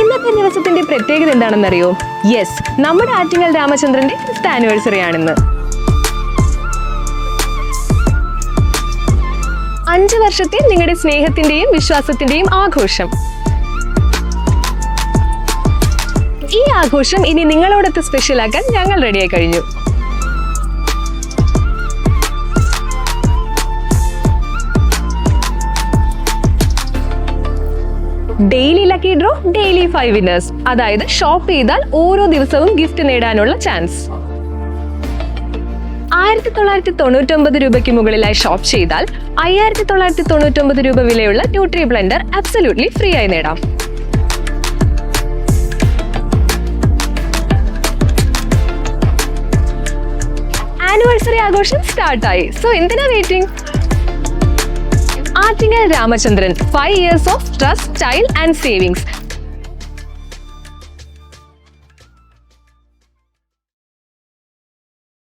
ഇന്നത്തെ ദിവസത്തിന്റെ പ്രത്യേകത എന്താണെന്നറിയോ? യെസ്, നമ്മുടെ ആറ്റിങ്ങൽ രാമചന്ദ്രന്റെ 5th ആനിവേഴ്സറി ആണെന്ന്. 5 വർഷത്തെ നിങ്ങളുടെ സ്നേഹത്തിന്റെയും വിശ്വാസത്തിന്റെയും ആഘോഷം. ഈ ആഘോഷം ഇനി നിങ്ങളോടൊത്ത് സ്പെഷ്യലാക്കാൻ ഞങ്ങൾ റെഡിയായി കഴിഞ്ഞു. Daily lucky draw, daily 5 winners. അതായത് ഷോപ്പ് ചെയ്താൽ ഓരോ ദിവസവും ഗിഫ്റ്റ് നേടാനുള്ള ചാൻസ്. 1999 രൂപയ്ക്ക് മുകളിലായി ഷോപ്പ് ചെയ്താൽ 5999 രൂപ വിലയുള്ള ന്യൂട്രി ബ്ലെൻഡർ അബ്സല്യൂട്ട്ലി ഫ്രീ ആയി നേടാം. ആനിവേഴ്സറി ആഘോഷം സ്റ്റാർട്ടായി. സോ എന്തിനാ waiting? Attingal Ramachandran, 5 years of trust, style and savings.